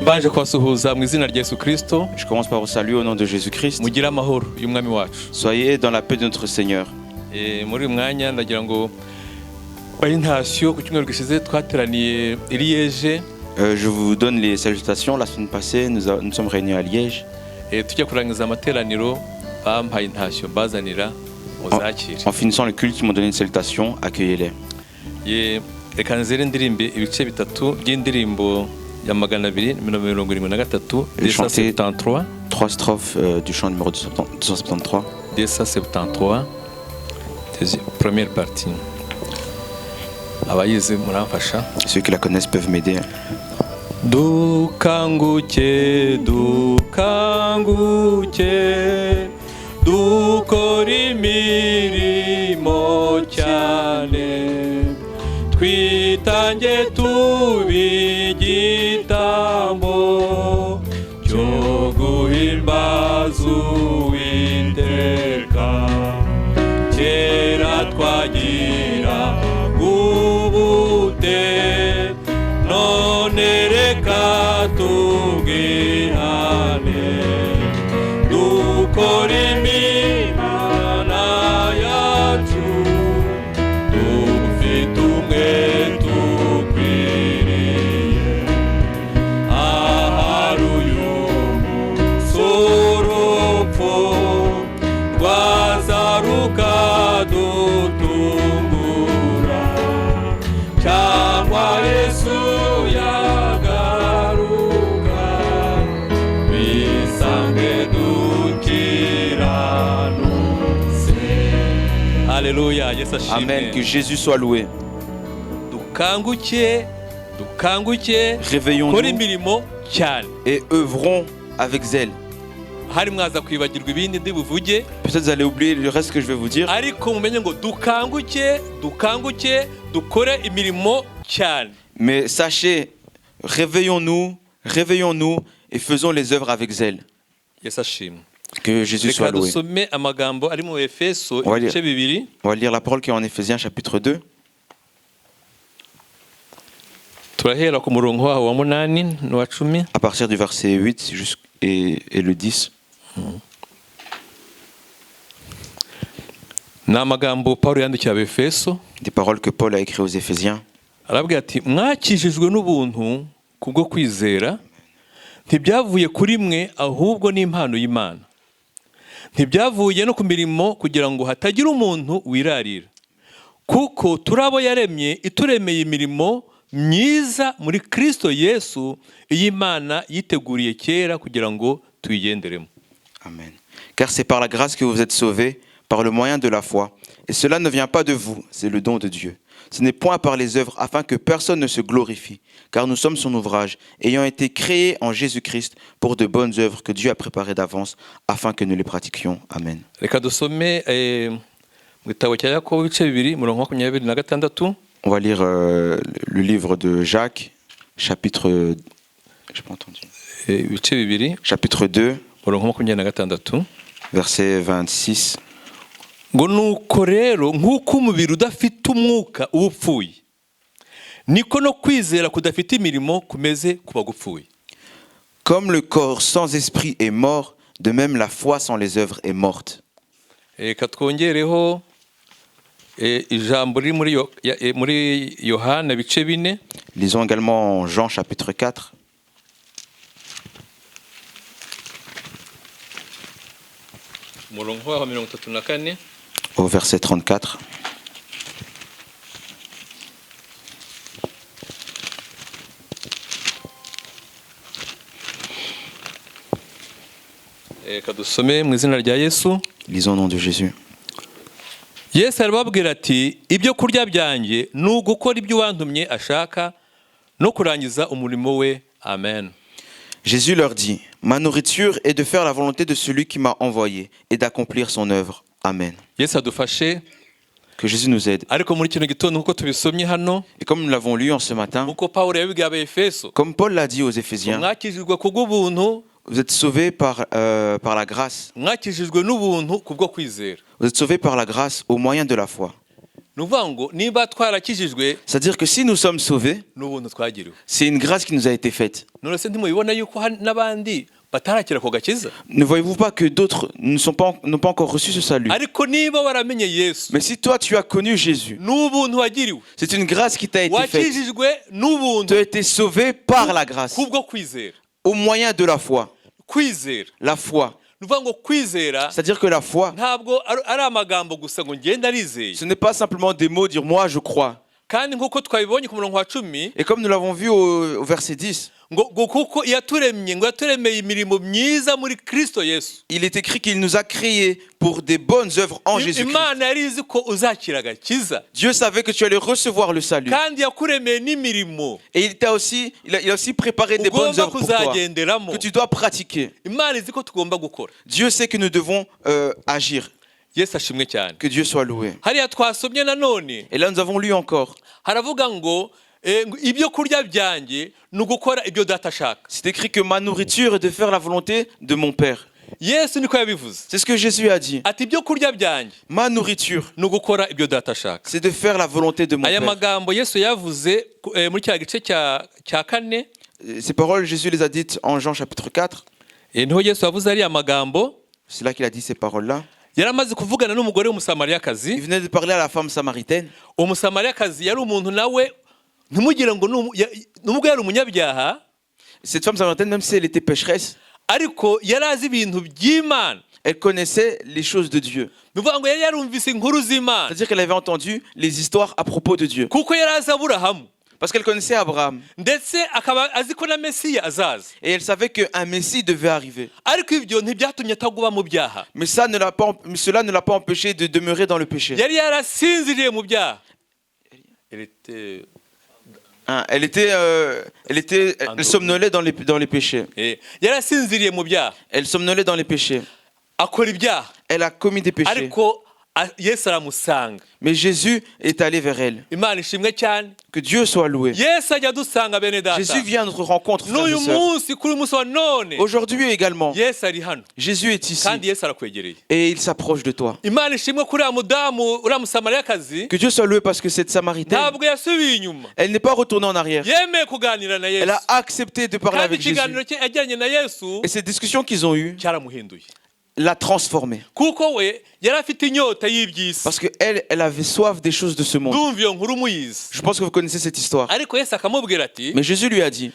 Mbanje kwasuhuza mu izina rya Yesu Kristo. Je commence par vous saluer au nom de Jésus-Christ. Mugira amahoro y'umwami wacu. Soyez dans la paix de notre Seigneur. Muri mwanya ndagira ngo orientation ku cyumweru gishize twateraniye i Liège. Je vous donne les salutations. La semaine passée, nous sommes réunis à Liège. Tujya kurangiza amateraniro bampaye intashyo bazanira muzakire. En finissant le culte, ils m'ont donné une salutation. Accueillez-les. Reka nzere ndirimbe ibice bitatu by'indirimbo ya 273 273. Trois strophes du chant numéro 273. 273. Première partie. Abayizi muramfasha. Ceux qui la connaissent peuvent m'aider. Dukanguke, dukanguke, dukora imirimo cyane, twitange tubi igitambo cyo guhimbaza Uwiteka. Kera twagira ubute, none reka tubwirane, dukora imana yacu, dufite umwete ukwiriye. Ahari uyu musorupfu rwazaruka dutungura, cyangwa Yesu yagaruka bisange dukiranutse. Alléluia, Yesu ashimwe. Amen. Que Jésus soit loué. Dukanguke, dukanguke, Réveillons-nous kora imirimo cyane. et œuvrons avec zèle. Hari mwaza kwibagirwa ibindi ndi buvuge, Peut-être vous allez oublier le reste que je vais vous dire. ariko mumenye ngo dukanguke, dukanguke, dukore imirimo cyane. Mais sachez, réveillons-nous, réveillons-nous et faisons les œuvres avec zèle. Yesu ashimwe. Que Jésus soit Reka loué. dusome amagambo ari mu Efeso On va lire. ibice bibiri. On va lire la parole qui est en Éphésiens chapitre 2, Turahera ku murongo waho wa 8 n'uwa 10. à partir du verset 8 et le 10. Ni amagambo Pawulo yandikiye Abefeso. Des paroles que Paul a écrites aux Éphésiens. Arabwira ati mwakijijwe n'ubuntu kubwo kwizera, ntibyavuye kuri mwe ahubwo n'impano y'Imana. Ntibyavuye no ku mirimo kugira ngo hatagira umuntu wirarira. Kuko turabo yaremye ituremeye imirimo myiza muri Kristo Yesu, iy'Imana yiteguriye kera kugira ngo tuyigenderemo. Amen. Car c'est par la grâce que vous êtes sauvés, par le moyen de la foi. Et cela ne vient pas de vous, c'est le don de Dieu. Ce n'est point par les œuvres, afin que personne ne se glorifie. Car nous sommes son ouvrage, ayant été créés en Jésus-Christ pour de bonnes œuvres que Dieu a préparées d'avance, afin que nous les pratiquions. Amen. Reka dusome mu gitabo cya Yakobo ibice bibiri murongo 26. On va lire le livre de Jacques, chapitre... J'ai pas entendu. Ibice bibiri Chapitre 2, murongo 26. verset 26. Ngo nuko rero nk'uko umubiri udafite umwuka uba upfuye, niko no kwizera kudafite imirimo kumeze kuba gupfuye. Comme le corps sans esprit est mort, de même la foi sans les œuvres est morte. Reka twongereho ijambo riri muri Yohana ibice 4. Lisons également Jean chapitre 4. Umurongo wa 34. Au verset 34. Reka dusome mu izina rya Yesu. Lisons au nom de Jésus. Yesu arababwira ati ibyo kurya byanjye ni ugukora ibyo uwantumye ashaka no kurangiza umurimo we. Amen. Jésus leur dit, ma nourriture est de faire la volonté de celui qui m'a envoyé et d'accomplir son œuvre. Amen. Yesu adufashe. Que Jésus nous aide. Ariko muri kino gitondo uko tubisomye hano, Et comme nous l'avons lu en ce matin, uko Pawulo yabibwiye Abefeso, comme Paul l'a dit aux Éphésiens, mwakijijwe kubw'ubuntu, vous êtes sauvés par la grâce. mwakijijwe n'ubuntu kubwo kwizera. Vous êtes sauvés par la grâce au moyen de la foi. ni ukuvuga ngo niba twarakijijwe C'est-à-dire que si nous sommes sauvés, n'ubuntu twagiriwe, c'est une grâce qui nous a été faite. none se ntimubibona yuko hari n'abandi batarakira ako gakiza? Ne voyez-vous pas que d'autres n'ont pas encore reçu ce salut? ariko niba waramenye Yesu, Mais si toi tu as connu Jésus, n'ubuntu wagiriwe, c'est une grâce qui t'a été faite. wakijijwe Tu n'ubuntu as été sauvé par la grâce, kubwo kwizera. au moyen de la foi. Kwizera La foi. ni ukuvuga ngo kwizera C'est-à-dire que la foi, ntabwo ari amagambo gusa ngo ngende arizeye. ce n'est pas simplement des mots, dire moi je crois. kandi nk'uko twabibonye ku murongo wa 10, Et comme nous l'avons vu au verset 10, ngo kuko yaturemye, ngo yaturemeye imirimo myiza muri Kristo Yesu. il est écrit qu'il nous a créés pour des bonnes œuvres en Jésus-Christ. Imana yari izi ko uzakira agakiza, Dieu savait que tu allais recevoir le salut. kandi yakuremeye n'imirimo Et il a aussi préparé des bonnes ugomba œuvres pour toi, kuzagenderamo. que tu dois pratiquer. Imana izi ko tugomba gukora. Dieu sait que nous devons agir. Yesu ashimwe cyane. Que Dieu soit loué. hariya twasomye nanone Et là, nous avons lu encore. haravuga ngo ibyo kurya byanjye ni ugukora ibyo data ashaka. C'est écrit que ma nourriture est de faire la volonté de mon Père. Yesu niko yabivuze, C'est ce que Jésus a dit. ati ibyo kurya byanjye Ma nourriture, ni ugukora ibyo data ashaka. c'est de faire la volonté de mon aya Père. magambo Yesu yavuze muri cya gice cya 4, Ces paroles, Jésus les a dites en Jean chapitre 4. niho Yesu yavuze ariya magambo. C'est là qu'il a dit ces paroles-là. yari amaze kuvugana n'umugore Il w'umusamariyakazi. venait de parler à la femme samaritaine. umusamariyakazi yari umuntu nawe ntimugire ngo nubwo yari umunyabyaha, Cette femme samaritaine, même si elle était pécheresse, ariko yari azi ibintu by'Imana. elle connaissait les choses de Dieu. ni ukuvuga ngo yari yarumvise inkuru z'Imana, C'est-à-dire qu'elle avait entendu les histoires à propos de Dieu. kuko yari azi Aburahamu, Parce qu'elle connaissait Abraham. ndetse akaba azi ko na Mesiya azaza. Et elle savait qu'un Messie devait arriver. ariko ibyo ntibyatumye ataguba mu byaha. Mais cela ne l'a pas empêché de demeurer dans le péché. yari yarasinziriye mu byaha. Hein, elle somnolait dans les péchés. yarasinziriye mu byaha, Elle somnolait dans les péchés. akora ibyaha, Elle a commis des péchés. ariko Yesu aramusanga. Mais Jésus est allé vers elle. Imana ishimwe cyane. Que Dieu soit loué. Yesu ajya adusanga bene data. Jésus vient à notre rencontre, frères n'uyu et sœurs. munsi kuri uyu munsi wa none Aujourd'hui également, Yesu ari hano, Jésus est ici kandi Yesu arakwegereye. et il s'approche de toi. Imana ishimwe kuri uriya mudamu, uriya musamariyakazi Que Dieu soit loué parce que cette Samaritaine, ntabwo yasubiye inyuma, elle n'est pas retournée en arrière. yemeye kuganira na Elle Yesu, a accepté de parler kandi avec Jésus. ikiganiro cye yajyanye na Yesu Et cette discussion qu'ils ont eue cyaramuhinduye, l'a transformée. kuko we yari afite inyota y'iby'isi. Parce qu'elle, elle avait soif des choses de ce monde. ndumva iyo nkuru muyizi, Je pense que vous connaissez cette histoire. ariko Yesu akamubwira ati Mais Jésus lui a dit,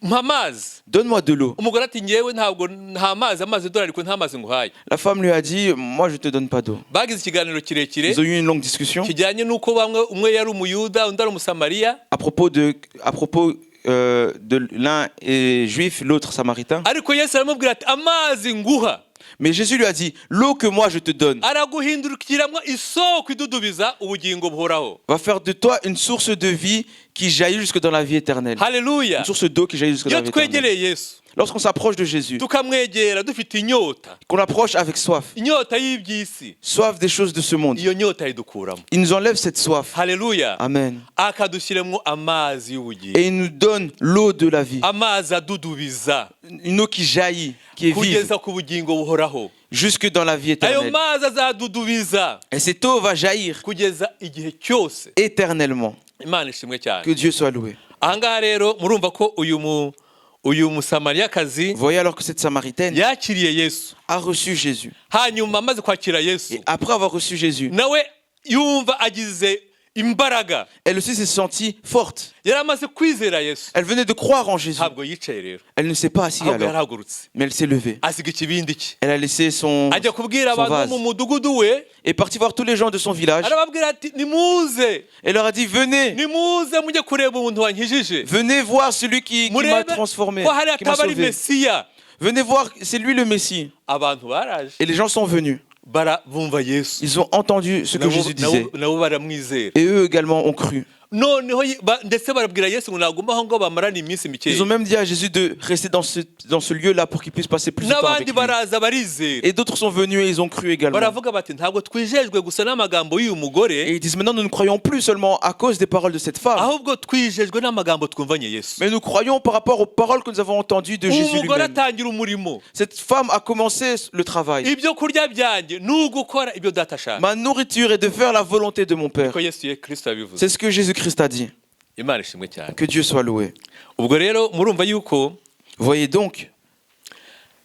mpa amazi. donne-moi de l'eau. umugore ati ngewe ntabwo nta amazi dore ariko nta mazi nguhaye. La femme lui a dit, moi je te donne pas d'eau. bagize ikiganiro kirekire Ils ont eu une longue discussion kijyanye n'uko umwe yari umuyuda undi ari umusamariya, à propos de l'un est juif, l'autre samaritain. ariko Yesu aramubwira ati amazi nguha Mais Jésus lui a dit, l'eau que moi je te donne araguhindukiramwo isoko idudubiza ubugingo buhoraho. va faire de toi une source de vie qui jaillit jusque dans la vie éternelle. Haleluya. Une source d'eau qui jaillit jusque dans iyo la vie éternelle. twegereye Yesu Lorsqu'on s'approche de Jésus, tukamwegera dufite inyota, qu'on approche avec soif, inyota y'iby'isi, soif des choses de ce monde, iyo nyota ayidukuramo. il nous enlève cette soif. Haleluya. Amen. akadushyiramo amazi y'ubugingo, Et il nous donne l'eau de la vie. amazi adudubiza Une eau qui jaillit, qui est vive, kugeza ku bugingo buhoraho. jusque dans la vie ayo éternelle. mazi azadudubiza Et cette eau va jaillir kugeza igihe cyose. éternellement. Imana ishimwe cyane. Que Dieu soit loué. ahangaha rero murumva ko uyu musamariyakazi Voyez alors que cette Samaritaine yakiriye Yesu, a reçu Jésus. hanyuma amaze kwakira Et Yesu après avoir reçu Jésus, nawe yumva agize imbaraga, elle aussi s'est sentie forte. yari amaze kwizera Yesu, Elle venait de croire en Jésus. ntabwo yicaye rero, Elle ne s'est pas assise ahubwo alors, yarahagurutse mais elle s'est levée. asiga ikibindi cye, Elle a laissé son ajya kubwira abantu vase bo mu mudugudu we, et est partie voir tous les gens de son village. arababwira ati nimuze Elle leur a dit, venez, mujye kureba umuntu wankijije, venez voir celui qui m'a murebe transformé, ko hari qui m'a ataba ari sauvé. Mesiya. Venez voir, c'est lui le Messie. abantu baraje Et les gens sont venus. bumva Yesu, Ils ont entendu ce que Jésus disait. nabo baramwizera. Et eux également ont cru. noneho ndetse barabwira Yesu ngo naguma aho ngo bamarane iminsi Ils ont mikeya même dit à Jésus de rester dans ce lieu-là pour qu'il puisse passer plus de temps avec n'abandi lui. baraza barizera Et d'autres sont venus et ils ont cru également. baravuga bati ntabwo twijejwe gusa n'amagambo y'uyu mugore Et ils disent maintenant nous ne croyons plus seulement à cause des paroles de cette femme, ahubwo twijejwe n'amagambo twumvanye Yesu mais nous croyons par rapport aux paroles que nous avons entendues de Jésus umugore lui-même. atangira umurimo Cette femme a commencé le travail. ibyo kurya byanjye ni ugukora ibyo data ashaka Ma nourriture est de faire la volonté de mon Père. ko Yesu Kristo yabivuze C'est ce que Jésus-Christ a dit. Imana ishimwe cyane Que Dieu soit loué. ubwo rero murumva yuko Voyez donc,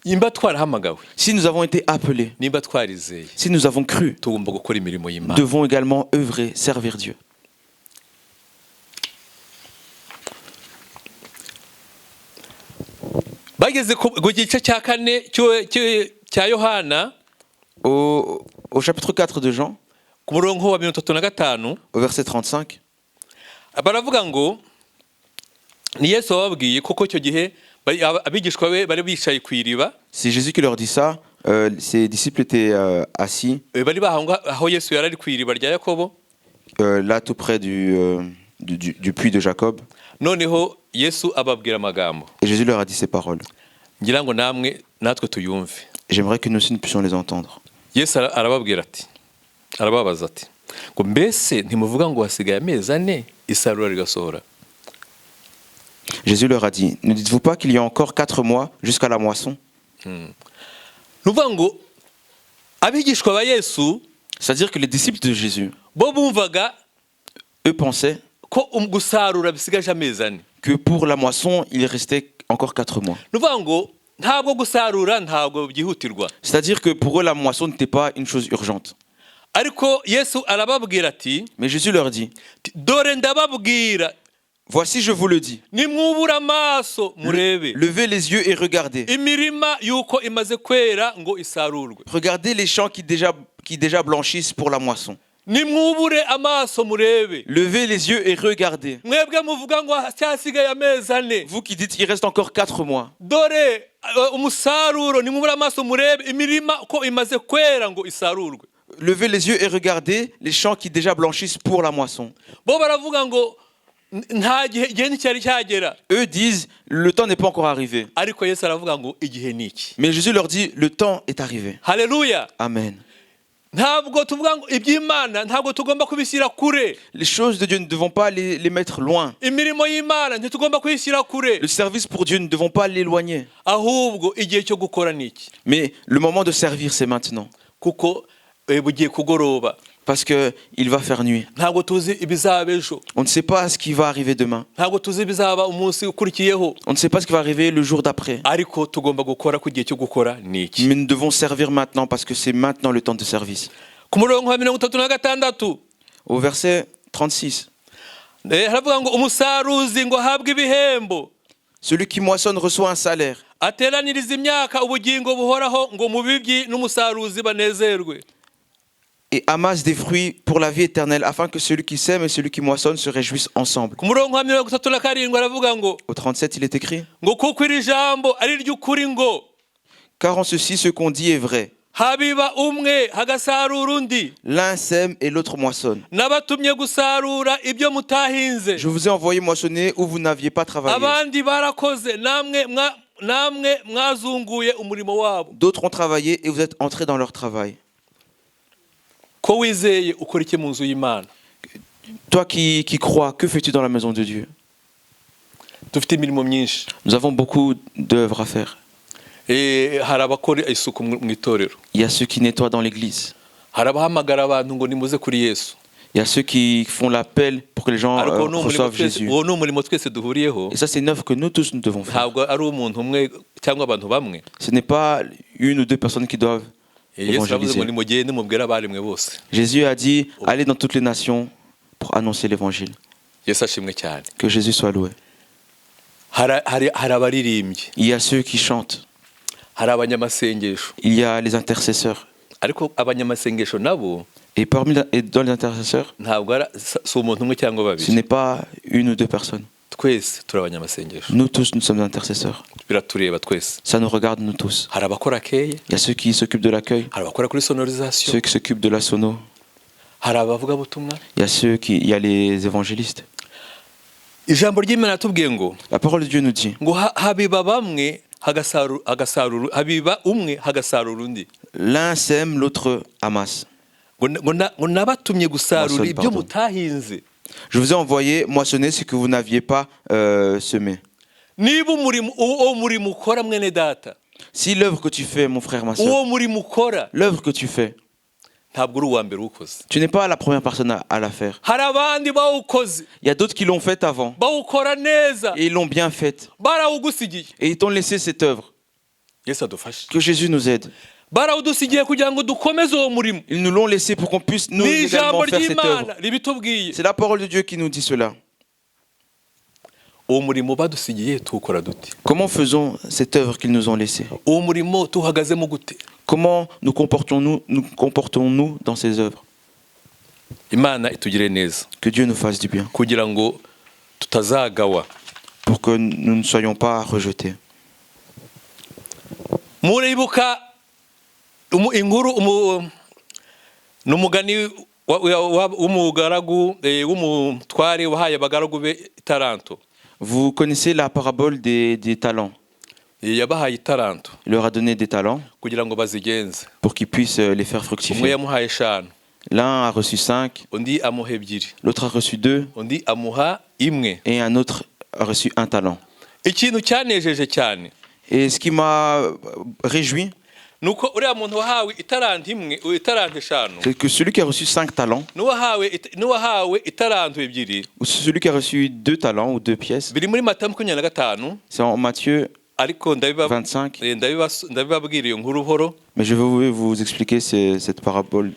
nimba twarahamagawe si nous avons été appelés, nimba twarizeye si nous avons cru, tugomba gukora imirimo nous y'Imana devons également œuvrer, servir Dieu. bageze ku gice cya kane cya Yohana Au chapitre 4 de Jean, ku murongo wa 35 au verset 35, baravuga ngo ni Yesu wababwiye kuko icyo gihe abigishwa be bari bicaye ku iriba c'est Jésus qui leur dit ça. Ses disciples étaient assis bari bahanga aho Yesu yari ari ku iriba rya Yakobo là tout près du puits de Jacob. noneho Yesu ababwira amagambo Et Jésus leur a dit ces paroles. ngira ngo natwe tuyumve J'aimerais que nous aussi nous puissions les entendre. Yesu arababwira ati arababaza ati ngo mbese ntimuvuga ngo hasigaye amezi ane isarura rigasohora Jésus leur a dit, ne dites-vous pas qu'il y a encore 4 mois jusqu'à la moisson? nuvuga ngo abigishwa ba Yesu C'est-à-dire que les disciples de Jésus, bo bumvaga eux pensaient ko gusarura bisigaje amezi ane que pour la moisson, il restait encore 4 mois. nuvuga ngo ntabwo gusarura ntabwo byihutirwa C'est-à-dire que pour eux, la moisson n'était pas une chose urgente. ariko Yesu arababwira ati Mais Jésus leur dit, dore ndababwira voici je vous le dis, nimwubura amaso murebe levez les yeux et regardez. imirima yuko imaze kwera ngo isarurwe Regardez les champs qui déjà blanchissent pour la moisson. nimwubure amaso murebe Levez les yeux et regardez. mwebwe muvuga ngo cyasigaye amezi ane Vous qui dites qu'il reste encore 4 mois. dore umusaruro nimwubure amaso murebe imirima ko imaze kwera ngo isarurwe Levez les yeux et regardez les champs qui déjà blanchissent pour la moisson. bo baravuga ngo nta gihe nticyari cyagera Eux disent, le temps n'est pas encore arrivé. ariko Yesu aravuga ngo igihe ni iki Mais Jésus leur dit, le temps est arrivé. haleluya Amen. ntabwo tuvuga ngo iby'Imana ntabwo tugomba kubishyira kure Les choses de Dieu ne devons pas les mettre loin. imirimo y'Imana ntitugomba kuyishyira kure Le service pour Dieu ne devons pas l'éloigner. ahubwo igihe cyo gukora ni iki Mais le moment de servir, c'est maintenant. kuko bugiye kugoroba Parce qu'il va faire nuit. ntabwo tuzi ibizaba ejo On ne sait pas ce qui va arriver demain. ntabwo tuzi ibizaba umunsi ukurikiyeho On ne sait pas ce qui va arriver le jour d'après. ariko tugomba gukora ku gihe cyo gukora ni iki Mais nous devons servir maintenant parce que c'est maintenant le temps de service. ku murongo wa 36 Au verset 36. haravuga ngo umusaruzi ngo ahabwe ibihembo Celui qui moissonne reçoit un salaire. ateraniriza imyaka ubugingo buhoraho ngo mubibyi n'umusaruzi banezerwe Et amasse des fruits pour la vie éternelle, afin que celui qui sème et celui qui moissonne se réjouissent ensemble. ku murongo wa 37 aravuga ngo Au 37, il est écrit, ngo kuko iri jambo ari ry'ukuri ngo car en ceci, ce qu'on dit est vrai. habiba umwe hagasarura undi L'un sème et l'autre moissonne. n'abatumye gusarura ibyo mutahinze Je vous ai envoyé moissonner où vous n'aviez pas travaillé. abandi barakoze namwe mwazunguye umurimo wabo D'autres ont travaillé et vous êtes entrés dans leur travail. ko wizeye ukora iki mu nzu y'Imana Toi qui crois, que fais-tu dans la maison de Dieu? dufite imirimo myinshi Nous avons beaucoup d'œuvres à faire. hari abakora isuku mu itorero Il y a ceux qui nettoient dans l'église. hari abahamagara abantu ngo nimuze kuri Yesu Il y a ceux qui font l'appel pour que les gens ariko reçoivent Jésus. uwo ni umurimo twese duhuriyeho Et ça, c'est une œuvre que nous tous nous devons faire. ntabwo ari umuntu umwe cyangwa abantu bamwe Ce n'est pas une ou deux personnes qui doivent Yesu aravuze ngo évangéliser. nimugende mubwire abaremwe bose Jésus a dit, allez dans toutes les nations pour annoncer l'évangile. Yesu ashimwe cyane Que Jésus soit loué. hari abaririmbyi Il y a ceux qui chantent. hari abanyamasengesho Il y a les intercesseurs. ariko abanyamasengesho nabo Et dans les intercesseurs, ntabwo si umuntu umwe cyangwa ce babiri n'est pas une ou deux personnes. twese turi abanyamasengesho Nous tous, nous sommes intercesseurs. biratureba twese Ça nous regarde, nous tous. hari abakora akeye Il y a ceux qui s'occupent de l'accueil, hari abakora kuri sonorisation ceux qui s'occupent de la sono. hari abavugabutumwa Il y a les évangélistes. ijambo ry'Imana tubwiye ngo La parole de Dieu nous dit, habiba bamwe habiba umwe hagasarura undi, l'un sème, l'autre amasse. ngo nabatumye gusarura Moissonne, ibyo pardon. mutahinze. Je vous ai envoyé moissonner ce que vous n'aviez pas semé. Niba uwo murimo ukora mwene data, Si l'œuvre que tu fais, mon frère, ma soeur, uwo murimo ukora l'œuvre que tu fais, ntabwo uri uwa mbere uwukoze. tu n'es pas la première personne à la faire. Hari abandi bawukoze Il y a d'autres qui l'ont faite avant. bawukora neza, Et ils l'ont bien faite. barawugusigiye. Et ils t'ont laissé cette œuvre. Yesu adufashe. Que Jésus nous aide. Barawudusigiye kugira ngo dukomeze uwo murimo. Ils nous l'ont laissé pour qu'on puisse nous Ni également ijambo faire cette œuvre. ry'Imana ribitubwiye. C'est la parole de Dieu qui nous dit cela. Uwo murimo badusigiye tuwukora dute? Comment faisons cette œuvre qu'ils nous ont laissée? Uwo murimo tuhagazemo gute? Comment nous comportons-nous dans ces œuvres? Imana itugire neza Que Dieu nous fasse du bien, kugira ngo tutazagawa. pour que nous ne soyons pas rejetés. Muribuka inkuru n'umugani w'umugaragu w'umutware wahaye abagaragu be itaranto. Vous connaissez la parabole des talents. Yabahaye itaranto Il leur a donné des talents kugira ngo bazigenze. pour qu'ils puissent les faire Umwe fructifier. yamuhaye 5, L'un a reçu 5, undi amuha 2, l'autre a reçu 2 undi amuha 1. et un autre a reçu 1 talent. Ikintu cyanejeje cyane Et ce qui m'a réjoui, nuko uriya muntu wahawe itaranto imwe, itaranto 5, c'est que celui qui a reçu 5 talents, n'uwahawe itaranto 2, ou celui qui a reçu 2 talents ou 2 pièces, biri muri Matayo 25, c'est en Matthieu ariko 25. ndabibabwira iyo nkuru buhoro. Mais je vais vous expliquer cette parabole.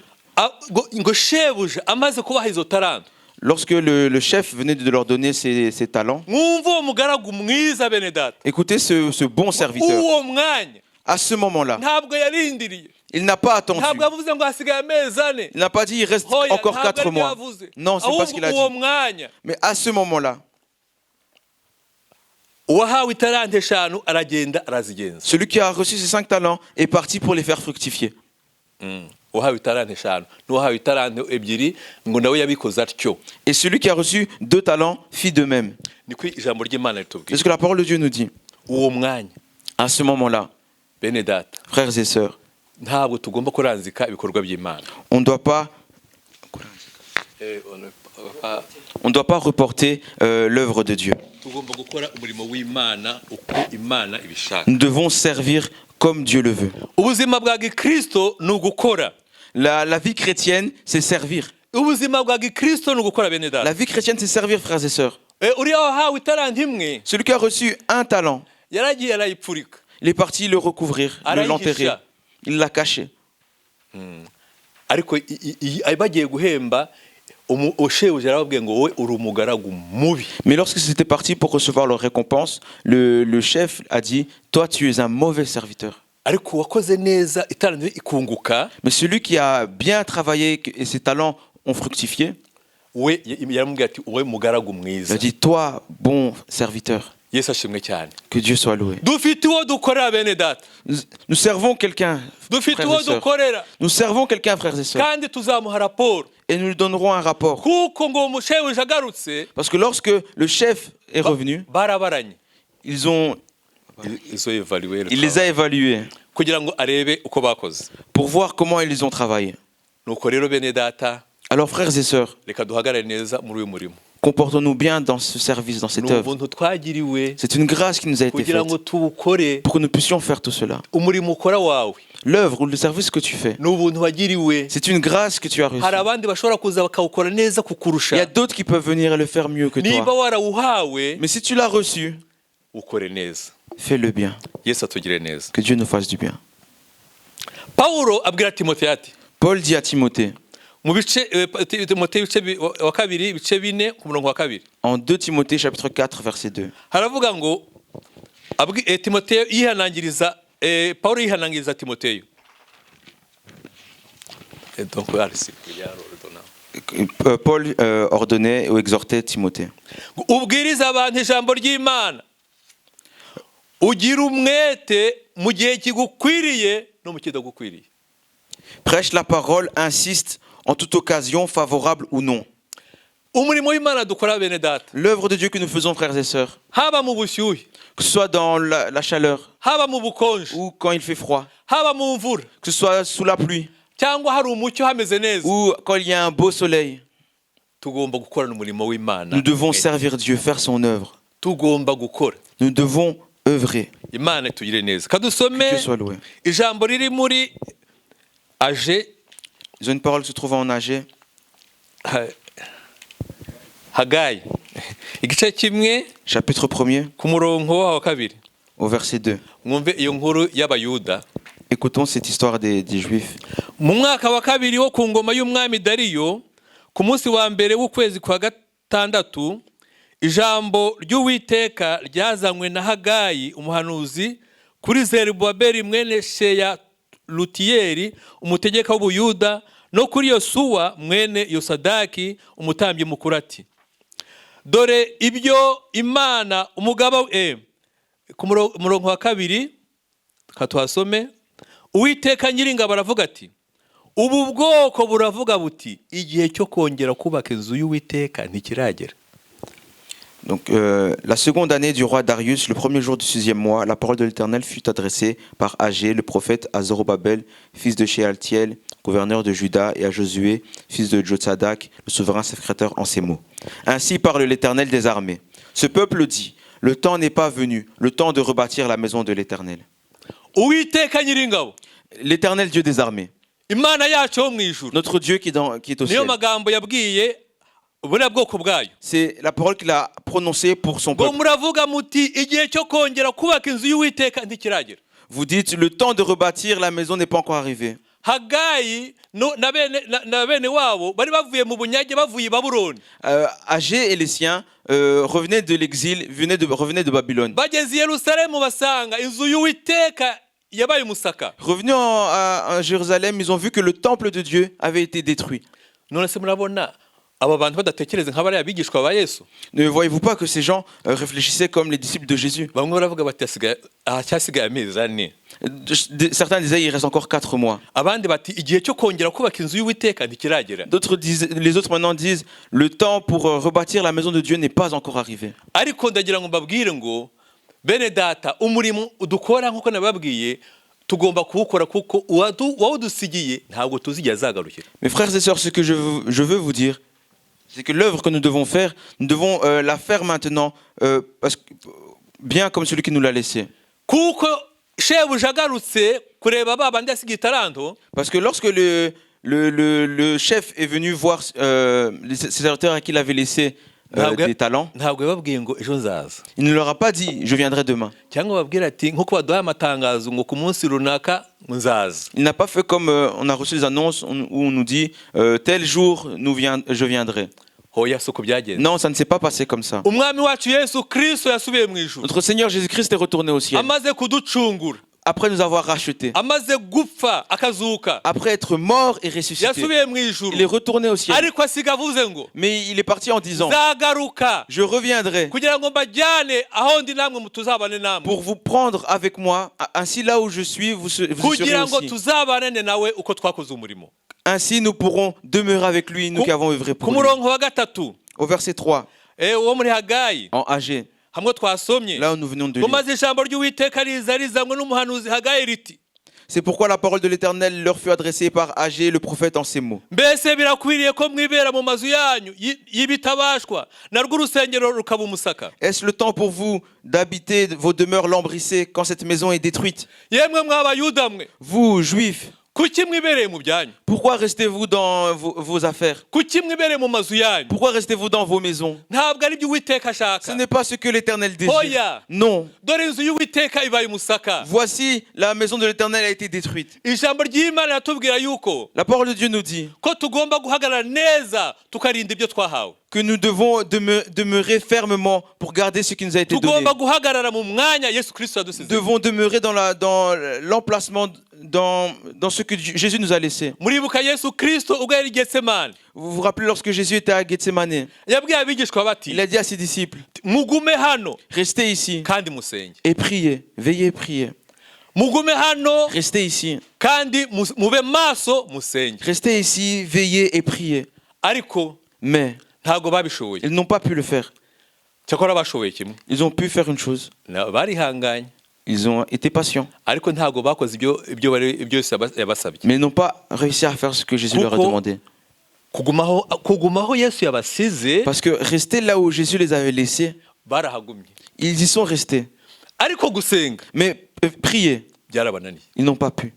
Ngo shebuja amaze kubaha izo taranto, Lorsque le chef venait de leur donner ses talents, mwumva uwo mugaragu mwiza bene data, écoutez ce bon serviteur. uwo mwanya À ce moment-là, ntabwo yarindiriye, il n'a pas attendu. ntabwo yavuze ngo hasigaye amezi 4. Il n'a pas dit il reste Hoya, encore ntabwo 4 aribyo mois. yavuze. Non, c'est pas ce qu'il a Ahubwo uwo dit. mwanya Mais à ce moment-là, uwahawe itaranto 5 aragenda arazigenza. celui qui a reçu ses 5 talents est parti pour les faire fructifier. Uwahawe itaranto 5 n'uwahawe itaranto 2 ngo nawe yabikoze atyo. Et celui qui a reçu 2 talents fit de même. Niko ijambo ry'Imana C'est ritubwira. ce que la parole de Dieu nous dit. Uwo mwanya À ce moment-là, bene data, frères et sœurs, ntabwo tugomba kuranzika ibikorwa by'Imana. on ne doit pas reporter l'œuvre de Dieu. Tugomba gukora umurimo w'Imana uko Imana ibishaka. Nous devons servir comme Dieu le veut. Ubuzima bwa Gikristo ni ugukora. La vie chrétienne, c'est servir. Ubuzima bwa Gikristo ni ugukora bene data. La vie chrétienne, c'est servir, frères et sœurs. Uriya wahawe itaranto imwe Celui qui a reçu 1 talent, yaragiye arayipfurika, il est parti le recouvrir, l'enterrer. Il l'a caché. ariko bagiye guhemba shebuja arababwiye ngo wowe uri umugaragu mubi. Mais lorsque c'était parti pour recevoir leur récompense, le chef a dit, toi tu es un mauvais serviteur. Ariko uwakoze neza itaranto ikunguka, Mais celui qui a bien travaillé et ses talents ont fructifié, we yaramubwiye ati wowe mugaragu il mwiza. a dit, toi bon serviteur, Yesu ashimwe cyane. que Dieu soit loué. Dufite uwo dukorera bene data, Nous servons quelqu'un, dufite frères uwo et sœurs. dukorera, Nous servons quelqu'un, frères et sœurs, kandi tuzamuha raporo. et nous lui donnerons un rapport. Kuko ngo shebuja agarutse Parce que lorsque le chef est revenu, barabaranye, il les a évalués kugira ngo arebe uko bakoze. pour voir comment ils ont travaillé. Nuko rero bene data, Alors, frères et sœurs, reka duhagarare neza muri uyu murimo. comportons-nous bien dans ce service, dans cette Ni œuvre. ubuntu twagiriwe C'est une grâce qui nous a été kugira faite ngo tuwukore. pour que nous puissions faire tout cela. Umurimo ukora wawe L'œuvre ou le service que tu fais, ni ubuntu wagiriwe. c'est une grâce que tu as reçue. Hari abandi bashobora kuza bakawukora neza Il y a kukurusha. d'autres qui peuvent venir et le faire mieux que Niba toi. warawuhawe Mais si tu l'as reçu, ukore neza. fais-le bien. Yesu atugire neza. Que Dieu nous fasse du bien. Pawulo abwira Timoteyo ati, Paul dit à Timothée, mu bice Timoteyo wa kabiri ibice 4 ku murongo wa 2, en 2 Timothée chapitre 4 verset 2, haravuga ngo Timoteyo yihanangiriza, Pawulo yihanangiriza Timoteyo. Donc Paul ordonnait ou exhortait Timothée. ubwiriza abantu ijambo ry'Imana, ugira umwete mu gihe kigukwiriye no mu kidagukwiriye. Prêche la parole, insiste en toute occasion, favorable ou non. umurimo w'Imana dukora bene data, L'œuvre de Dieu que nous faisons, frères et sœurs, haba mu bushyuhe, que ce soit dans la chaleur haba mu bukonje, ou quand il fait froid, haba mu mvura, que ce soit sous la pluie cyangwa hari umucyo hameze neza, ou quand il y a un beau soleil, tugomba gukorana umurimo w'Imana. nous devons servir Dieu, faire son œuvre. Tugomba gukora. Nous devons œuvrer. Imana itugire neza. Que Kadusome Dieu soit loué. ijambo riri muri Age Ils ont une parole qui se trouve en Agé, Hagayi igice kimwe chapitre 1er, ku murongo wa kabiri. au verset 2. Mwumve iyo nkuru y'Abayuda. Écoutons cette histoire des Juifs. Mu mwaka wa kabiri wo ku ngoma y'umwami Dariyo, ku munsi wa mbere w'ukwezi kwa gatandatu, ijambo ry'Uwiteka ryazanywe na Hagayi umuhanuzi kuri Zerubabeli mwene Sheyalutiyeli umutegeka w'Ubuyuda no kuri Yosuwa mwene Yosadaki umutambyi mukuru ati: dore ibyo Imana umugaba ku murongo wa kabiri katuhasome. Uwiteka Nyiringabo aravuga ati: ubu bwoko buravuga buti igihe cyo kongera kubaka inzu y'Uwiteka ntikiragera. Donc, la seconde année du roi Darius, le premier jour du 6e mois, la parole de l'Éternel fut adressée par Agé, le prophète, à Zorobabel, fils de Shealtiel, gouverneur de Juda, et à Josué, fils de Jotsadak, le souverain secrétaire, en ces mots. Ainsi parle l'Éternel des armées. Ce peuple dit: le temps n'est pas venu, le temps de rebâtir la maison de l'Éternel. Uwiteka Nyiringabo, L'Éternel Dieu des armées, Imana yacu yo mu ijuru, notre Dieu qui est au niyo ciel. magambo yabwiye buriya bwoko bwayo. C'est la parole qu'il a prononcée pour son Ngo peuple. muravuga muti igihe cyo kongera kubaka inzu y'Uwiteka ntikiragera. Vous dites: le temps de rebâtir la maison n'est pas encore arrivé. Hagayi na bene wabo bari bavuye mu bunyage bavuye i Babuloni. Agé et les siens revenaient de l'exil, revenaient de Babylone. Bageze i Yerusalemu basanga inzu y'Uwiteka yabaye umusaka. Revenus à Jérusalem, ils ont vu que le temple de Dieu avait été détruit. None se murabona aba bantu badatekereza nk'abari abigishwa ba Yesu? Ne voyez-vous pas que ces gens réfléchissaient comme les disciples de Jésus? Bamwe baravuga bati cyasigaye amezi ane. Certains disaient: il reste encore 4 mois. Abandi bati igihe cyo kongera kubaka inzu y'Uwiteka ntikiragera. Les autres maintenant disent: le temps pour rebâtir la maison de Dieu n'est pas encore arrivé. Ariko ndagira ngo mbabwire ngo bene data, umurimo udukora nk'uko nababwiye tugomba kuwukora kuko uwawudusigiye ntabwo tuzi azagarukira. Mes frères et sœurs, ce que je veux vous dire, c'est que l'œuvre que nous devons faire, nous devons la faire maintenant, parce que, bien comme celui qui nous l'a laissé. Kuko shebuja agarutse kureba babandi yasigiye itaranto, Parce que lorsque le chef est venu voir les serviteurs à qui il avait laissé des talents, ntabwo yababwiye ngo ejo nzaza, il ne leur a pas dit: je viendrai demain. cyangwa babwira ati nk'uko baduhaye amatangazo ngo ku munsi runaka nzaza. Il n'a pas fait comme on a reçu des annonces où on nous dit tel jour je viendrai. Hoya soko byagenze. Non, ça ne s'est pas passé comme ça. Umwami wacu Yesu Kristo yasubiye mu ijuru, Notre Seigneur Jésus-Christ est retourné au ciel amaze kuducungura, après nous avoir rachetés, amaze gupfa akazuka, après être mort et ressuscité. yasubiye mu ijuru. Il est retourné au ciel. Ariko asiga avuze ngo Mais il est parti en disant: zagaruka je reviendrai kugira ngo mbajyane aho ndi namwe mutuzabane namwe, pour vous prendre avec moi, ainsi là où je suis, vous serez kugira ngo aussi. tuzabanane nawe uko twakoze umurimo. Ainsi nous pourrons demeurer avec lui, nous qui avons œuvré Ku pour lui. murongo wa gatatu Au verset 3, uwo muri Hagayi en Agé, hamwe twasomye là où nous venons de ngo lire. maze ijambo ry'Uwiteka rizanywe n'umuhanuzi Hagayi riti: C'est pourquoi la parole de l'Éternel leur fut adressée par Agé, le prophète, en ces mots. mbese birakwiriye ko mwibera mu mazu yanyu y'ibitabashwa narwo urusengero rukaba umusaka? Est-ce le temps pour vous d'habiter vos demeures lambrissées quand cette maison est détruite? Yemwe mw'Abayuda mwe, Vous, Juifs, kuki mwibereye mu byanyu? pourquoi restez-vous dans vos affaires? Kuki mwibereye mu mazu yanyu? Pourquoi restez-vous dans vos maisons? Ntabwo ari byo Uwiteka Ce ashaka. n'est pas ce que l'Éternel désire. Hoya, Non. dore inzu y'Uwiteka ibaye umusaka. Voici, la maison de l'Éternel a été détruite. Ijambo ry'Imana ratubwira yuko La parole de Dieu nous dit ko tugomba guhagarara neza tukarinda ibyo twahawe. que nous devons demeurer fermement pour garder ce qui nous a été donné. Tugomba guhagarara mu mwanya Yesu Kristo Nous yadusize. devons demeurer dans l'emplacement, dans ce que Jésus nous a laissé. Muribuka Yesu Kristo ubwo yari i Getsemani, Vous vous rappelez lorsque Jésus était à Gethsemane, yabwiye abigishwa il bati a dit à ses disciples: mugume hano restez ici kandi musenge. et priez, veillez et priez. Mugume hano Restez ici, kandi mube maso musenge. restez ici, veillez et priez. Ariko Mais ntabwo babishoboye Ils n'ont pas pu le faire. cyakora bashoboye kimwe Ils ont pu faire une chose. barihanganye Ils ont été patients. ariko ntabwo bakoze ibyo Yesu yabasabye. Mais ils n'ont pas réussi à faire ce que Jésus leur a demandé. kugumaho Yesu yabasize Parce que rester là où Jésus les avait laissés, barahagumye, ils y sont restés. ariko gusenga Mais prier, byarabananiye. ils n'ont pas pu.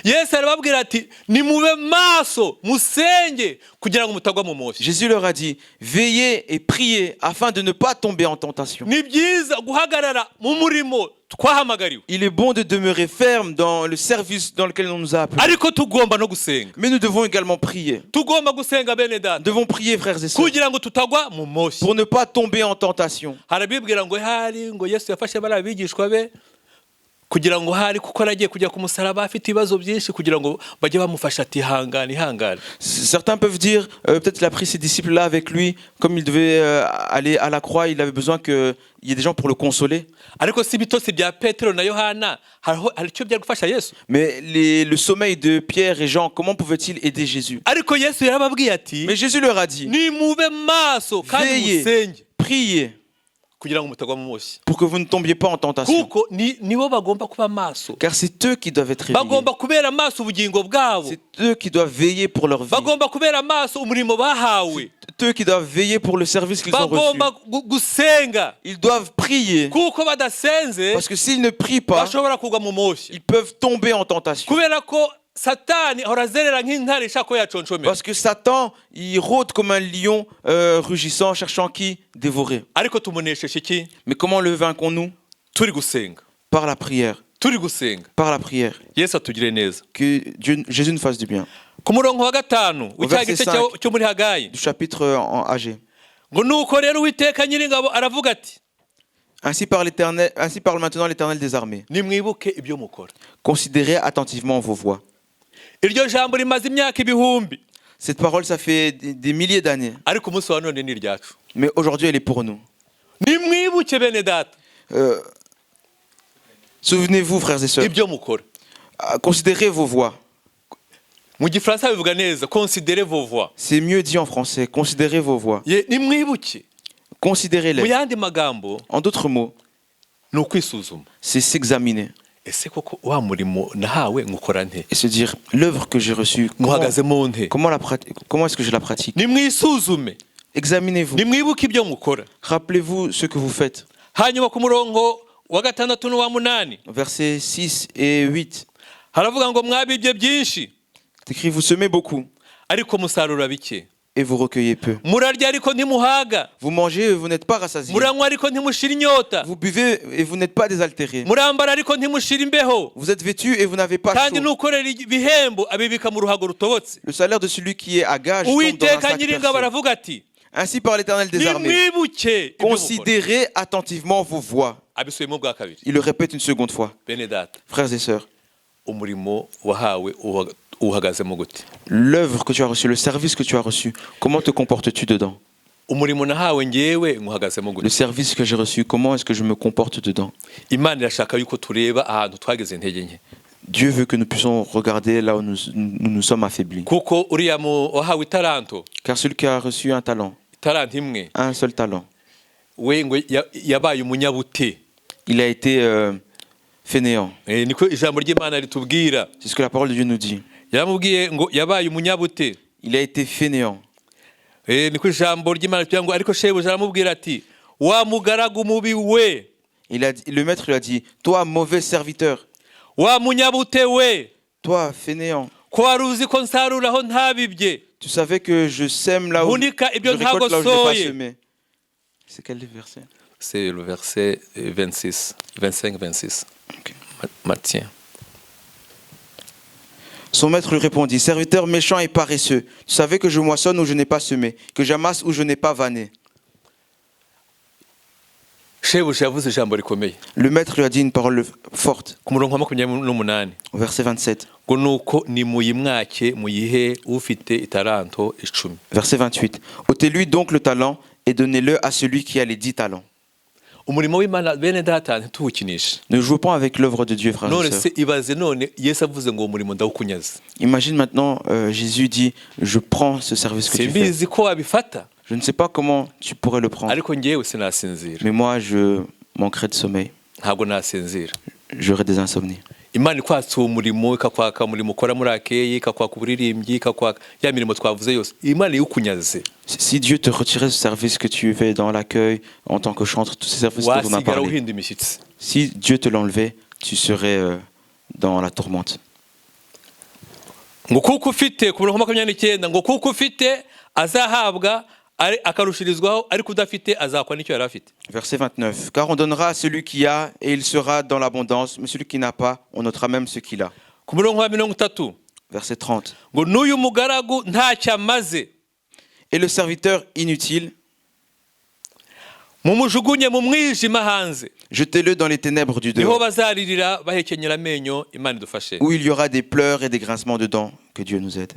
Yesu arababwira ati nimube maso musenge kugira ngo mutagwa mu moshya. Jésus leur a dit, veillez et priez afin de ne pas tomber en tentation. Ni byiza guhagarara mu murimo twahamagariwe, Il est bon de demeurer ferme dans le service dans lequel on nous a appelés. ariko tugomba no gusenga. Mais nous devons également prier. Tugomba gusenga bene Nous data devons prier, frères et sœurs, kugira ngo tutagwa mu moshya. pour ne pas tomber en tentation. Harabibwira ngo hari ngo Yesu yafashe bari abigishwa be kugira ngo hari kuko aragiye kujya ku musaraba afite ibibazo byinshi kugira ngo bajye bamufasha ati ihangane. Certains peuvent dire, peut-être il a pris ses disciples-là avec lui, comme il devait aller à la croix, il avait besoin qu'il y ait des gens pour le consoler. Ariko si bitose bya Petero na Yohana hari icyo byari gufasha Yesu. Mais le sommeil de Pierre et Jean, comment pouvaient-ils aider Jésus? Ariko Yesu yarababwiye ati Mais Jésus leur a dit, nimube maso kandi veillez, musenge priez, kugira ngo mutagwa mu moshya. pour que vous ne tombiez pas en tentation. Kuko nibo bagomba kuba maso, Car c'est eux qui doivent être réveillés. bagomba kubera maso ubugingo bwabo, C'est eux qui doivent veiller pour leur vie. bagomba kubera maso umurimo bahawe, C'est eux qui doivent veiller pour le service qu'ils ont reçu. bagomba gusenga. Ils doivent prier. Kuko badasenze Parce que s'ils ne prient pas, bashobora kugwa mu moshya, ils peuvent tomber en tentation. kubera ko Satani ahora azerera nk'intare ishaka ko yaconshomera. Parce que Satan, il rôde comme un lion rugissant, cherchant qui dévorer. Ariko tumunesheje iki? Mais comment le vaincons-nous? Turi gusenga, Par la prière. turi gusenga. Par la prière. Yesu atugire neza. Que Jésus nous fasse du bien. Ku murongo wa gatanu w'icya verset gice 5. cyo muri Hagayi Du chapitre en AG. ngo nuko rero Uwiteka Nyiringabo aravuga ati Ainsi parle maintenant l'Éternel des armées. nimwibuke ibyo mukora. Considérez attentivement vos voies. Iryo jambo rimaze imyaka ibihumbi, Cette parole, ça fait des milliers d'années. ariko umunsi wa none ni iryacu. Mais aujourd'hui, elle est pour nous. Nimwibuke bene data Souvenez-vous, frères et sœurs. ibyo mukora. Considérez vos voies. Mu gifaransa bivuga neza considérez vos voix. C'est mieux dit en français. Considérez vos voies. Nimwibuke mu Considérez-les. yandi magambo En d'autres mots, ni ukwisuzuma. c'est s'examiner Ese koko wa murimo nahawe ngukora nte, et se dire l'œuvre que j'ai reçue, muhagazemo nte. comment est-ce que je la pratique? Nimwisuzume, Examinez-vous. nimwibuke ibyo mukora. Rappelez-vous ce que vous faites. Hanyuma ku murongo wa gatandatu n'uwa munani Versets 6 et 8. haravuga ngo mwabibye byinshi C'est écrit, vous semez beaucoup ariko musarura bike, et vous recueillez peu. murarya ariko ntimuhaga, Vous mangez et vous n'êtes pas rassasiés. muranywa ariko ntimushira inyota, Vous buvez et vous n'êtes pas désaltérés. murambara ariko ntimushira imbeho, Vous êtes vêtus et vous n'avez pas kandi chaud. n'ukorera ibihembo abibika mu ruhago rutobotse. Le salaire de celui qui est à gage tombe dans un Uwiteka sac Nyiringabo percé. aravuga ati Ainsi par l'Éternel des armées. nimwibuke ibyo mukora. Considérez attentivement vos voies. Abisubiyemo bwa kabiri. Il le répète une seconde fois. Bene data, Frères et sœurs, umurimo wahawe uhagazemo gute? l'œuvre que tu as reçue, le service que tu as reçu, comment te comportes-tu dedans? Umurimo nahawe ngewe nguhagazemo Le gute? service que j'ai reçu, comment est-ce que je me comporte dedans? Imana irashaka yuko tureba ahantu twageze intege nke, Dieu veut que nous puissions regarder là où nous sommes affaiblis. kuko uriya wahawe itaranto, Car celui qui a reçu un talent, itaranto imwe, un seul talent, we ngo yabaye umunyabute. il a été fainéant. Niko ijambo ry'Imana ritubwira. C'est ce que la parole de Dieu nous dit. Yaramubwiye ngo yabaye umunyabute. Il a été fainéant. Niko ijambo ry'Imana ritubwira ngo ariko shebuja aramubwira ati wa mugaragu mubi we, Le maître lui a dit, toi mauvais serviteur, wa munyabute we, toi fainéant, ko wari uzi ko nsarura aho ntabibye, tu savais que je sème là où je hunika ibyo récolte là où je n'ai pas ntagosoye. semé. C'est quel verset? C'est le verset 25-26. Ok. Matthieu. Son maître lui répondit, serviteur méchant et paresseux, tu savais que je moissonne où je n'ai pas semé, que j'amasse où je n'ai pas vanné. Shebuja yavuze ijambo rikomeye Le maître lui a dit une parole forte, ku murongo wa 28 au verset 27. ngo nuko nimuyimwake muyihe ufite itaranto 10. Verset 28. Ôtez-lui donc le talent et donnez-le à celui qui a les 10 talents. Umurimo w'Imana bene data ntituwukinishe. Ne jouez pas avec l'œuvre de Dieu, frères et None sœurs. se ibaze none Yesu avuze ngo umurimo ndawukunyaza. Imagine maintenant, Jésus dit, je prends ce service que tu fais. Simbizi ko wabifata. Je ne sais pas comment tu pourrais le prendre, ariko ngewe sinasinzira, mais moi, je manquerais de sommeil. ntabwo nasinzira. J'aurais des insomnies. Imana ikwatse uwo murimo, ikakwaka umurimo ukora muri Akeye, ikakwaka uburirimbyi, ikakwaka ya mirimo twavuze yose, Imana iwukunyaze, Si Dieu te retirait ce service que tu fais dans l'accueil, en tant que chanteur, tous ces services dont on a wasigara parlé, uhinda imishyitsi. si Dieu te l'enlevait, tu serais dans la tourmente. Ngo kuko ufite ku murongo wa 29, ngo kuko ufite azahabwa akarushirizwaho, ariko udafite azakwa n'icyo yari afite. Verset 29. Car on donnera à celui qui a et il sera dans l'abondance, mais celui qui n'a pas, on notera même ce qu'il a. Ku murongo wa 30, Verset 30. ngo n'uyu mugaragu ntacyo amaze, Et le serviteur inutile, mumujugunye mu mwijima hanze, jetez-le dans les ténèbres du niho dehors, bazaririra bahekenyera amenyo. Imana idufashe. où il y aura des pleurs et des grincements de dents. Que Dieu nous aide.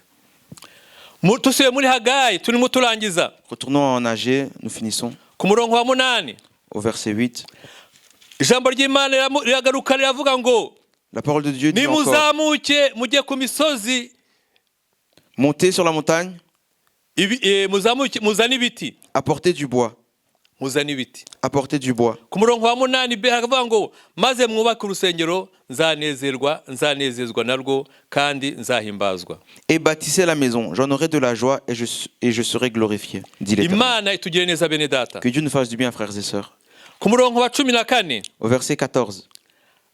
Tusuye muri Hagayi, turimo turangiza Retournons en Agé, nous finissons ku murongo wa 8. au verset 8. Ijambo ry'Imana riragaruka riravuga ngo La parole de Dieu dit encore, nimuzamuke mujye ku misozi, montez sur la montagne, muzamuke muzane ibiti, apportez du bois, muzane ibiti. apportez du bois. Ku murongo wa 8b haravuga ngo maze mwubake urusengero, nzanezezwa narwo kandi nzahimbazwa. Et bâtissez la maison, j'en aurai de la joie et je serai glorifié, dit l'Éternel. Imana itugire neza bene data. Que Dieu nous fasse du bien, frères et sœurs. Ku murongo wa 14 Au verset 14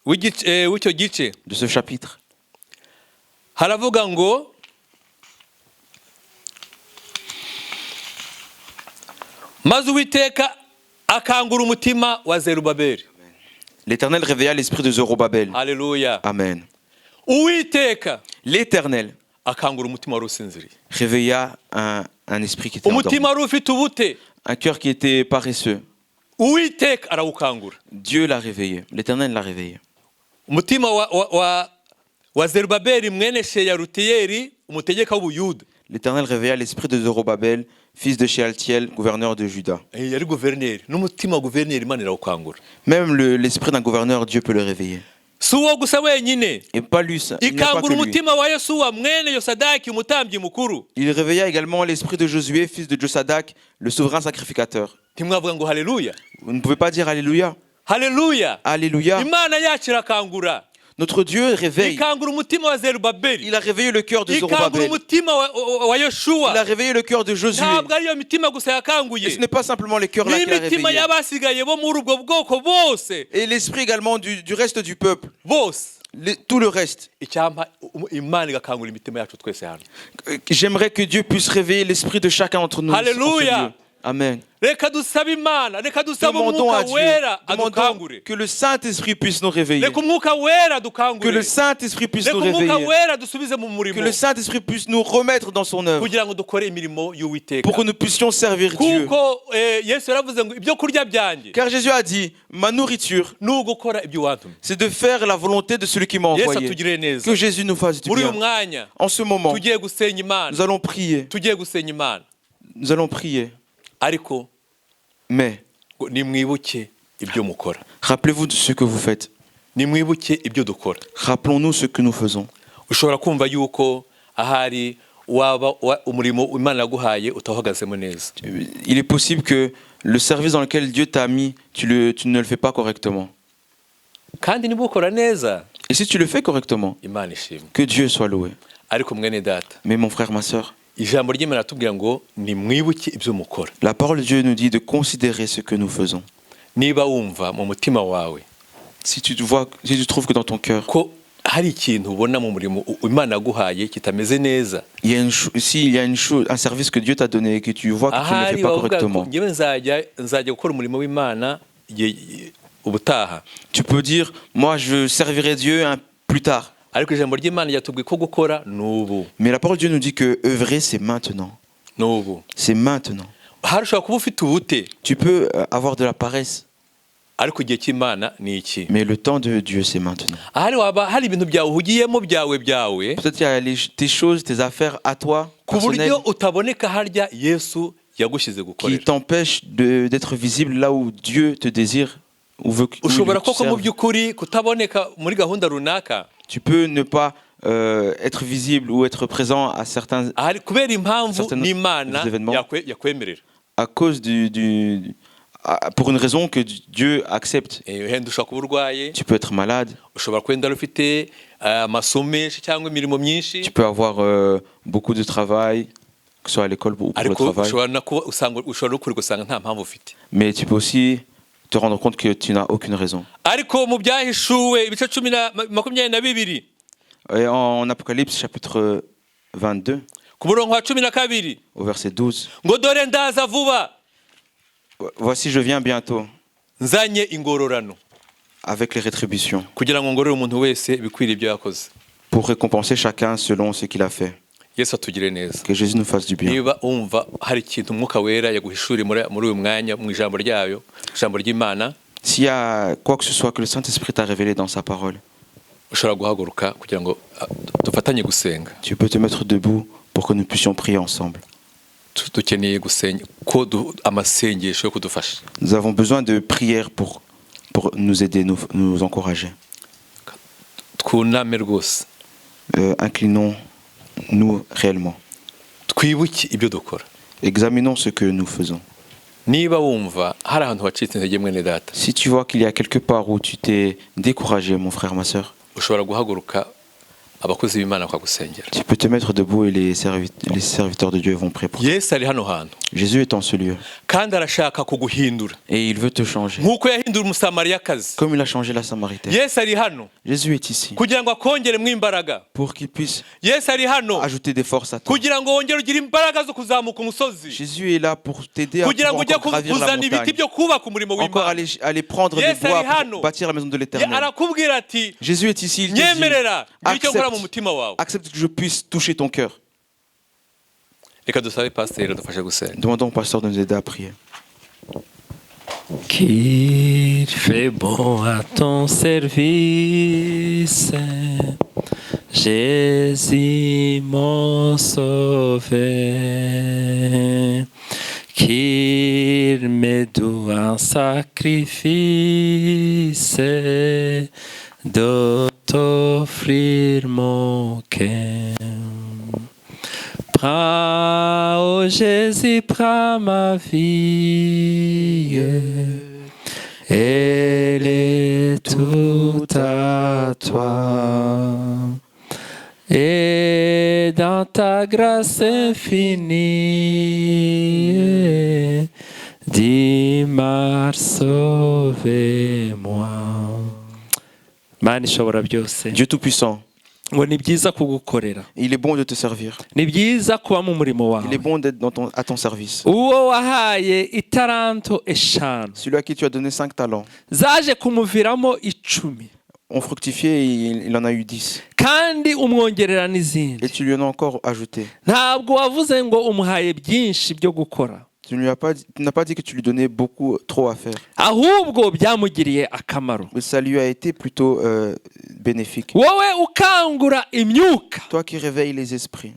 w'icyo gice de ce chapitre, haravuga ngo maze Uwiteka akangura umutima wa Zerubabeli. l'Éternel réveilla l'esprit de Zorobabel. Haleluya. Amen. Uwiteka L'Éternel akangura umutima wari usinziriye, réveilla un esprit qui était umutima endormi, wari ufite ubute, un cœur qui était paresseux. Uwiteka arawukangura. Dieu l'a réveillé, l'Éternel l'a réveillé. Umutima wa Zerubabeli mwene Sheyalutiyeli, umutegeka w'Ubuyuda. L'Éternel réveilla l'esprit de Zorobabel, fils de Shealtiel, gouverneur de Juda. Yari guverineri, n'umutima wa guverineri Imana irawukangura. Même l'esprit d'un gouverneur, Dieu peut le réveiller. Si uwo gusa wenyine, Et pas lui, il n'y a pas ikangura que lui. umutima wa Yosuwa mwene Yosadaki, umutambyi mukuru. Il réveilla également l'esprit de Josué, fils de Josadak, le souverain sacrificateur. Ntimwavuga ngo haleluya, Vous ne pouvez pas dire Alléluia. haleluya. Alléluia. Imana yacu irakangura, Notre Dieu réveille. ikangura umutima wa Zerubabeli, Il a réveillé le cœur de ikangura Zorobabel. umutima wa Il a Yoshuwa. réveillé le cœur de Josué. Ntabwo ariyo mitima gusa Et yakanguye, ce n'est pas simplement les cœurs là qu'il a n'imitima réveillés. y'abasigaye bo muri ubwo bwoko bose, Et l'esprit également du reste du peuple. bose. Tout le reste. Icyampa Imana igakangura imitima yacu twese hano. J'aimerais que Dieu puisse réveiller l'esprit de chacun d'entre nous. en ce Alléluia. lieu. Amen. Reka dusabe Imana, reka dusabe Demandons umwuka à Dieu, wera demandons adukangure, que le Saint-Esprit puisse nous réveiller. reka umwuka wera Que adukangure, le Saint-Esprit puisse reka nous umwuka réveiller. wera dusubize mu Que murimo, le Saint-Esprit puisse nous remettre dans son œuvre. kugira ngo dukore imirimo y'Uwiteka. Pour que nous puissions servir Dieu. Kuko Yesu yaravuze ngo ibyo kurya byanjye Car Jésus a dit, ma nourriture, ni ugukora ibyo wantumye. c'est de faire la volonté de celui qui m'a Yesu envoyé. atugire neza. Que Jésus nous fasse du Muri uyu bien. mwanya En ce moment, tugiye gusenya Imana, nous allons prier. tugiye gusenya Imana, Nous allons prier. ariko Mais ngo nimwibuke ibyo mukora, rappelez-vous de ce que vous faites. nimwibuke ibyo dukora. Rappelons-nous ce que nous faisons. Ushobora kumva yuko ahari waba umurimo Imana yaguhaye utawuhagazemo neza. Il est possible que le service dans lequel Dieu t'a mis, tu ne le fais pas correctement. Kandi niba ukora neza, Et si tu le fais correctement, Imana ishimwe. que Dieu soit loué. Ariko mwene data, Mais mon frère, ma soeur, ijambo ry'Imana ratubwira ngo nimwibuke ibyo mukora. la parole de Dieu nous dit de considérer ce que nous faisons. Niba wumva mu mutima wawe Si tu trouves que dans ton cœur, ko hari ikintu ubona mu murimo Imana yaguhaye kitameze neza, s'il y a un service que Dieu t'a donné et que tu vois que tu ne le ahari fais pas wavuga ko correctement, njyewe nzajya gukora umurimo w'Imana ubutaha. tu peux dire, moi je servirai Dieu plus tard. Ariko ijambo ry'Imana ryatubwiye ko gukora n'ubu, Mais la parole de Dieu nous dit que œuvrer, c'est maintenant. n'ubu. C'est maintenant. Hari ushobora kuba ufite ubute, Tu peux avoir de la paresse, ariko igihe cy'Imana ni iki? mais le temps de Dieu, c'est maintenant. Ahari waba hari ibintu byawe uhugiyemo byawe Peut-être il y a tes choses, tes affaires à toi, ku personnelles, buryo utaboneka harya Yesu yagushyize qui gukorera. t'empêchent d'être visible là où Dieu te désire ou veut que Ushobora tu koko mu serves. by'ukuri kutaboneka muri gahunda runaka, Tu peux ne pas être visible ou être présent à certains ahari kubera impamvu Certains n'Imana événements. yakwemerera. à cause pour une raison que Dieu accepte. wenda ushobora kuba urwaye, Tu peux être malade, ushobora kuba wenda ufite amasomo menshi cyangwa imirimo myinshi, tu peux avoir beaucoup de travail, que ce soit à l'école ou pour le ariko travail. ushobora no kuri gusanga nta mpamvu ufite. Mais tu peux aussi te rendre compte que tu n'as aucune raison. Ariko mu byahishuwe ibice 22 Et en Apocalypse chapitre 22, ku murongo wa 12 au verset 12, ngo dore ndaza vuba voici je viens bientôt nzanye ingororano avec les rétributions kugira ngo ngorore umuntu wese bikwiriye ibyo yakoze. pour récompenser chacun selon ce qu'il a fait. Yesu atugire neza. Que Jésus nous fasse du bien. Niba umva hari ikintu umwuka wera yaguhishuriye muri uyu mwanya mu ijambo ryayo, ijambo ry'Imana, S'il y a quoi que ce soit que le Saint-Esprit t'a révélé dans sa parole, ushobora guhaguruka kugira ngo dufatanye gusenga. tu peux te mettre debout pour que nous puissions prier ensemble. Dukeneye gusenga ko amasengesho yo kudufasha. Nous avons besoin de prières pour nous aider, nous encourager. Twuname rwose. Inclinons-nous réellement. Twibuke ibyo dukora. Examinons ce que nous faisons. Niba wumva hari ahantu wacitse intege mwene data, Si tu vois qu'il y a quelque part où tu t'es découragé, mon frère, ma sœur, ushobora guhaguruka abakozi b'Imana bakagusengera. tu peux te mettre debout et les serviteurs de Dieu vont prier pour toi. Yesu ari hano hantu Jésus est en ce lieu kandi arashaka kuguhindura et il veut te changer. nk'uko yahindura umusamariyakazi. Comme il a changé la Samaritaine. Yesu ari hano Jésus est ici kugira ngo akongeremo imbaraga. pour qu'il puisse Yesu ari hano ajouter des forces à toi. kugira ngo wongere ugire imbaraga zo kuzamuka umusozi, Jésus est là pour t'aider à kugira ngo pouvoir ujye encore gravir la kuzana ibiti montagne. byo kubaka umurimo Encore w'Imana. aller prendre des Yes, bois ari hano. pour bâtir la maison de l'Éternel. Arakubwira ati Jésus est ici, il te dit, nyemerera icyo nkora mu mutima wawe. accepte que je puisse toucher ton cœur. Reka dusabe pasiteri adufashe gusenga. Demandons au pasteur de nous aider à prier. Qu'il fait bon à ton service, Jésus mon sauveur, qu'il me doit un sacrifice de t'offrir mon cœur. Prends, oh Jésus, prends ma vie, elle est toute à toi. Et dans ta grâce infinie, dis-moi, sauve-moi. Mana ishobora byose, Dieu Tout-Puissant, ngo ni byiza kugukorera, il est bon de te servir. ni byiza kuba mu murimo Il est wawe. bon d'être à ton service. Uwo wahaye itaranto eshanu Celui à qui tu as donné 5 talents zaje kumuviramo 10 ont fructifié et il en a eu 10. kandi umwongerera n'izindi. Et tu lui en as encore ajouté. Ntabwo wavuze ngo umuhaye byinshi byo gukora, Tu n'as pas dit que tu lui donnais beaucoup, trop à faire. ahubwo byamugiriye akamaro. Mais ça lui a été plutôt bénéfique. Wowe ukangura imyuka, Toi qui réveilles les esprits,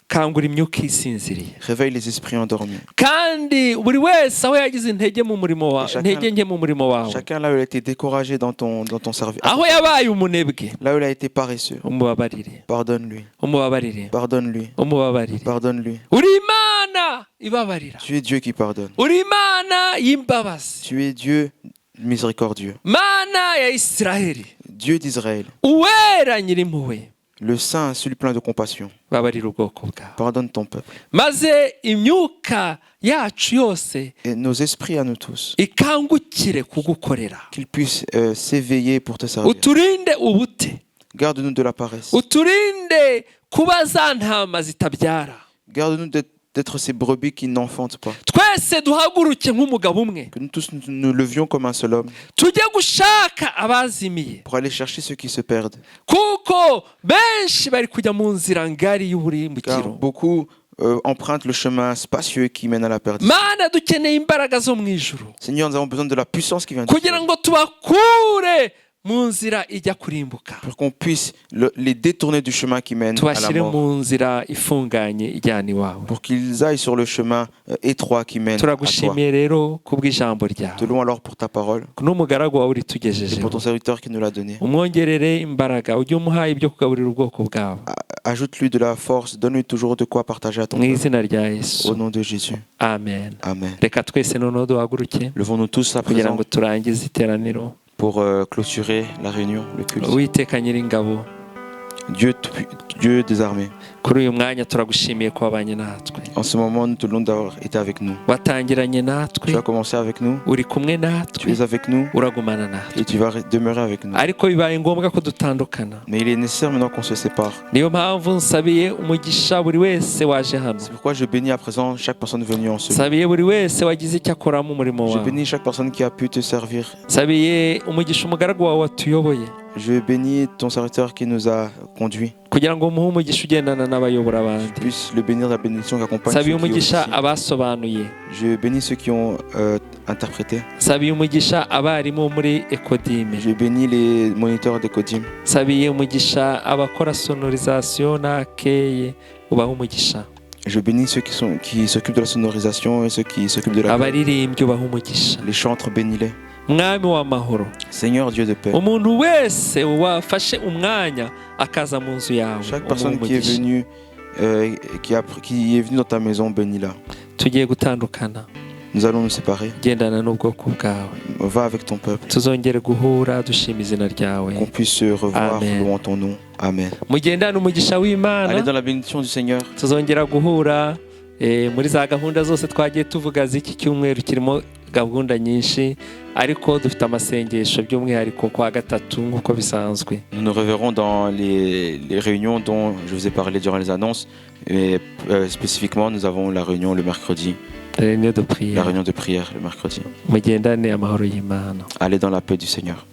kangura imyuka isinziriye. réveille les esprits endormis. Kandi buri wese aho yagize intege mu murimo wawe, intege nke mu murimo wawe, Chacun là où il a été découragé dans ton service, aho yabaye umunebwe, là où il a été paresseux, umubabarire, pardonne-lui, umubabarire, pardonne-lui, umubabarire. pardonne-lui. Uri Imana ibabarira, Tu es Dieu qui pardonne. uri Imana y'imbabazi, Tu es Dieu miséricordieux, Mana ya Isiraheli, Dieu d'Israël, uwera nyirimpuhwe. le Saint, celui plein de compassion. Babarira ubwoko bwawe, Pardonne ton peuple. maze imyuka yacu yose Et nos esprits à nous tous, ikangukire kugukorera. qu'ils puissent s'éveiller pour te servir. Uturinde ubute, Garde-nous de la paresse. uturinde kuba za ntama zitabyara. Garde-nous d'être ces brebis qui n'enfantent pas. Twese duhaguruke nk'umugabo umwe, Que nous tous nous levions comme un seul homme tujye gushaka abazimiye, pour aller chercher ceux qui se perdent. kuko benshi bari kujya mu nzira ngari Car y'uburimbukiro. beaucoup empruntent le chemin spacieux qui mène à la perdition. Mana, dukeneye imbaraga zo mu ijuru Seigneur, nous avons besoin de la puissance qui vient de kugira ngo tubakure mu nzira ijya kurimbuka, pour qu'on puisse les détourner du chemin qui mène à la tubashyire mort, mu nzira ifunganye ijyana iwawe. pour qu'ils aillent sur le chemin étroit qui mène à toi. Turagushimiye rero kubw'ijambo ryawe, Te louons alors pour ta parole n'umugaragu wawe et pour uritugejejeho. ton serviteur qui nous l'a donné. Umwongerere imbaraga, ujye umuhaye ibyo kugaburira ubwoko bwawe, Ajoute-lui de la force, donne-lui toujours de quoi partager à ton mu peuple. izina rya Yesu, Au nom de Jésus. amen. Amen. Reka twese noneho duhaguruke Levons-nous tous à kugira présent ngo turangize iteraniro. pour clôturer la réunion, le culte. Uwiteka Nyiringabo, Dieu des armées, kuri uyu mwanya turagushimiye ko wabanye natwe, en ce moment, nous te louons d'avoir été avec nous. watangiranye natwe, Tu as commencé avec nous, uri kumwe tu natwe, es avec nous uragumana natwe, et tu vas demeurer avec nous. ariko bibaye ngombwa ko dutandukana. Mais il est nécessaire maintenant qu'on se sépare. Niyo mpamvu nsabiye umugisha buri wese waje hano, C'est pourquoi je bénis à présent chaque personne venue en ce lieu. nsabiye buri wese wagize icyo akoramo umurimo Je wawe, bénis chaque personne qui a pu te servir. nsabiye umugisha umugaragu wawe watuyoboye, Je bénis ton serviteur qui nous a conduits. kugira ngo umuhe umugisha ugendana n'abayobora abandi. Puisse le bénir, la bénédiction qui accompagne nsabiye ceux qui umugisha officient. abasobanuye, Je bénis ceux qui ont interprété. nsabiye umugisha abarimu muri ekodime, Je bénis les moniteurs des Codim. nsabiye umugisha abakora sonorisation n'akeye, ubahe umugisha. Je bénis ceux qui s'occupent de la sonorisation et ceux qui s'occupent de la... abaririmbyi ubahe umugisha. Les chantres, bénis-les. Mwami w'amahoro, Seigneur Dieu de paix, umuntu wese wafashe umwanya akaza mu nzu yawe chaque umuhe personne qui est umugisha. venue, qui est venue dans ta maison, bénis-la. Tugiye gutandukana, Nous allons nous séparer. gendana n'ubwoko bwawe, Va avec ton peuple. tuzongere guhura dushima izina ryawe. Qu'on puisse se revoir Amen. louant ton nom. Amen. Mugendane umugisha Allez w'Imana, dans la bénédiction du Seigneur. tuzongera guhura muri za gahunda zose twagiye tuvuga z'iki cyumweru, kirimo gahunda nyinshi, ariko dufite amasengesho by'umwihariko kwa gatatu nk'uko bisanzwe. Nous nous reverrons dans les réunions dont je vous ai parlé durant les annonces. Et spécifiquement, nous avons la réunion le mercredi, Réunion de la prière. réunion de prière le mercredi. Mugendane amahoro y'Imana. Allez dans la paix du Seigneur.